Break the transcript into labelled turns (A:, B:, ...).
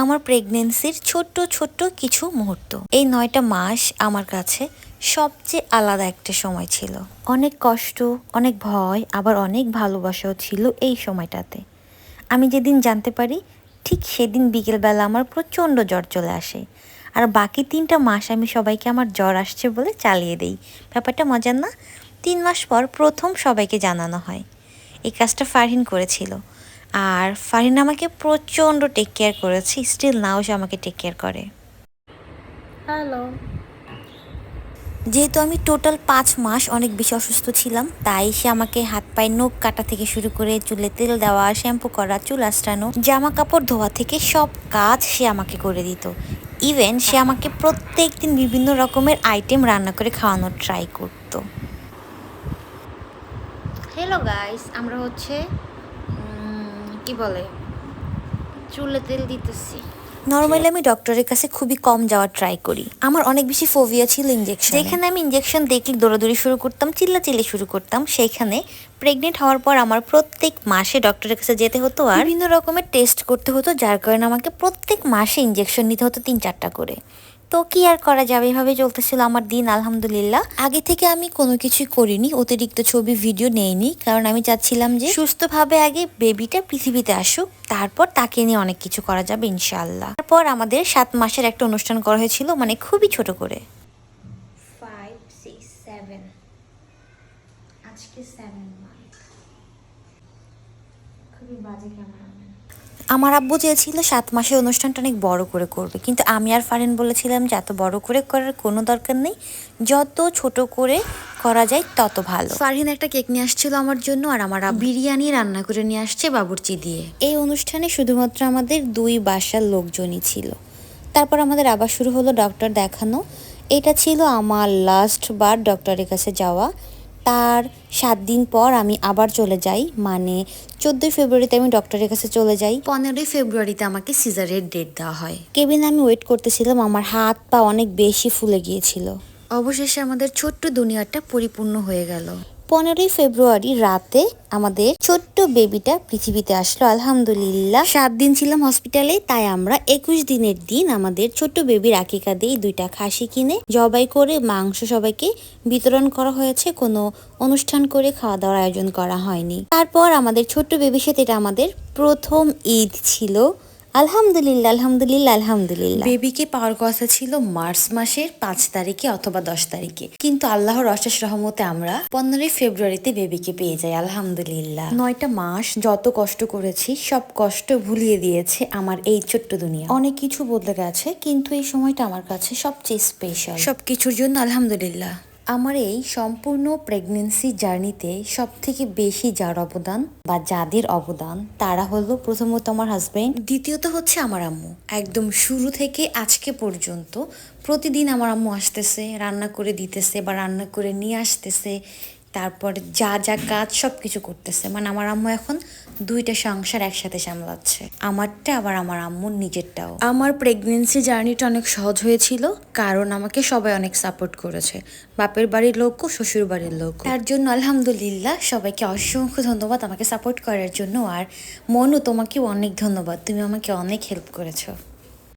A: আমার প্রেগনেন্সির ছোট্ট ছোট্ট কিছু মুহূর্ত। এই 9টা মাস আমার কাছে সবচেয়ে আলাদা একটা সময় ছিল। অনেক কষ্ট, অনেক ভয়, আবার অনেক ভালোবাসাও ছিল এই সময়টাতে। আমি যেদিন জানতে পারি ঠিক সেদিন বিকেলবেলা আমার প্রচণ্ড জ্বর চলে আসে। আর বাকি 3টা মাস আমি সবাইকে আমার জ্বর আসছে বলে চালিয়ে দেই। ব্যাপারটা মজার না? 3 মাস পর প্রথম সবাইকে জানানো হয়। এই কাজটা ফারহিন করেছিল। আর ফারহিন আমাকে প্রচণ্ড টেক কেয়ার করেছে, স্টিল নাও সে আমাকে টেক কেয়ার করে।
B: হ্যালো।
A: যেহেতু আমি টোটাল 5 মাস অনেক বেশি অসুস্থ ছিলাম, তাই সে আমাকে হাত পায়ে নখ কাটা থেকে শুরু করে চুলে তেল দেওয়া, শ্যাম্পু করা, চুল আঁচড়ানো, জামা কাপড় ধোয়া থেকে সব কাজ সে আমাকে করে দিত। ইভেন সে আমাকে প্রত্যেক দিন বিভিন্ন রকমের আইটেম রান্না করে খাওয়ানোর ট্রাই করতো।
B: হ্যালো গাইস, আমরা হচ্ছে কি বলে চুলে তেল দিতেছি।
A: নর্মালি আমি ডক্টরের কাছে খুবই কম যাওয়ার ট্রাই করি। আমার অনেক বেশি ফোবিয়া ছিল ইনজেকশন। যেখানে আমি ইনজেকশন দেখলে দৌড়াদৌড়ি শুরু করতাম, চিল্লাচিল্লি শুরু করতাম, সেইখানে প্রেগনেন্ট হওয়ার পর আমার প্রত্যেক মাসে ডক্টরের কাছে যেতে হতো আর বিভিন্ন রকমের টেস্ট করতে হতো, যার কারণে আমাকে প্রত্যেক মাসে ইনজেকশন নিতে হতো 3-4টা করে। তো কি আর করা যাবে, এভাবে চলতেছিল আমার দিন আলহামদুলিল্লাহ। আগে থেকে আমি কোনো কিছুই করিনি, অতিরিক্ত ছবি ভিডিও নেইনি, কারণ আমি চাচ্ছিলাম যে সুস্থভাবে আগে বেবিটা পৃথিবীতে আসুক, তারপর তাকে নিয়ে অনেক কিছু করা যাবে ইনশাআল্লাহ। তারপর আমাদের 7 মাসের একটা অনুষ্ঠান করা হয়েছিল, মানে খুবই ছোট করে।
B: 5, 6, 7 আজকে 7 মান্থ। খুবই বাজে ক্যামেরা।
A: আমার আব্বু চেয়েছিল 7 মাসের অনুষ্ঠানটা অনেক বড় করে করবে, কিন্তু আমি আর ফারিন বলেছিলাম যে এত বড় করে করার কোনো দরকার নেই, যত ছোট করে করা যায় তত ভালো। ফারহিন একটা কেক নিয়ে আসছিল আমার জন্য, আর আমার বিরিয়ানি রান্না করে নিয়ে আসছে বাবুর্চি দিয়ে। এই অনুষ্ঠানে শুধুমাত্র আমাদের 2 বাসার লোকজনই ছিল। তারপর আমাদের আবার শুরু হলো ডক্টর দেখানো। এটা ছিল আমার লাস্ট বার ডক্টরের কাছে যাওয়া। তার 7 দিন পর আমি আবার চলে যাই, মানে 14 ফেব্রুয়ারিতে আমি ডক্টরের কাছে চলে যাই। 15 ফেব্রুয়ারিতে আমাকে সিজারের ডেট দেওয়া হয়। কেবিনে আমি ওয়েট করতেছিলাম, আমার হাত পা অনেক বেশি ফুলে গিয়েছিল। অবশেষে আমাদের ছোট্ট দুনিয়াটা পরিপূর্ণ হয়ে গেল। 15 ফেব্রুয়ারি রাতে আমাদের ছোট্ট বেবিটা পৃথিবীতে আসলো আলহামদুলিল্লাহ। 7 দিন ছিলাম হসপিটালে, তাই আমরা 21 দিনের দিন আমাদের ছোট্ট বেবির আকিকা দিয়ে 2টা খাসি কিনে জবাই করে মাংস সবাইকে বিতরণ করা হয়েছে। কোনো অনুষ্ঠান করে খাওয়া দাওয়ার আয়োজন করা হয়নি। তারপর আমাদের ছোট্ট বেবির সাথে এটা আমাদের প্রথম ঈদ ছিল। আলহামদুলিল্লাহ আলহামদুলিল্লাহ আলহামদুলিল্লাহ। বেবিকে পাওয়ার কথা ছিল মার্চ মাসের 5 তারিখে অথবা 10 তারিখে, কিন্তু আল্লাহর অশেষ রহমতে আমরা 15 ফেব্রুয়ারিতে বেবিকে পেয়ে যাই আলহামদুলিল্লাহ। 9টা মাস যত কষ্ট করেছি সব কষ্ট ভুলিয়ে দিয়েছে আমার এই ছোট্ট দুনিয়া। অনেক কিছু বদলে গেছে, কিন্তু এই সময়টা আমার কাছে সবচেয়ে স্পেশাল। সবকিছুর জন্য আলহামদুলিল্লাহ। আমার এই সম্পূর্ণ প্রেগনেন্সি জার্নিতে সব থেকে বেশি যার অবদান বা যাদের অবদান তারা হলো প্রথমত আমার হাজবেন্ড, দ্বিতীয়ত হচ্ছে আমার আম্মু। একদম শুরু থেকে আজকে পর্যন্ত প্রতিদিন আমার আম্মু আসতেছে, রান্না করে দিতেছে বা রান্না করে নিয়ে আসতেছে, তারপর যা যা কাজ সব কিছু করতেছে। মানে আমার আম্মু এখন 2টা সংসার একসাথে সামলাচ্ছে, আমারটা আবার আমার আম্মুর নিজেরটাও। আমার প্রেগনেন্সি জার্নিটা অনেক সহজ হয়েছিল, কারণ আমাকে সবাই অনেক সাপোর্ট করেছে, বাপের বাড়ির লোকও শ্বশুর বাড়ির লোক। তার জন্য আলহামদুলিল্লাহ সবাইকে অসংখ্য ধন্যবাদ আমাকে সাপোর্ট করার জন্য। আর মনু, তোমাকেও অনেক ধন্যবাদ, তুমি আমাকে অনেক হেল্প করেছো।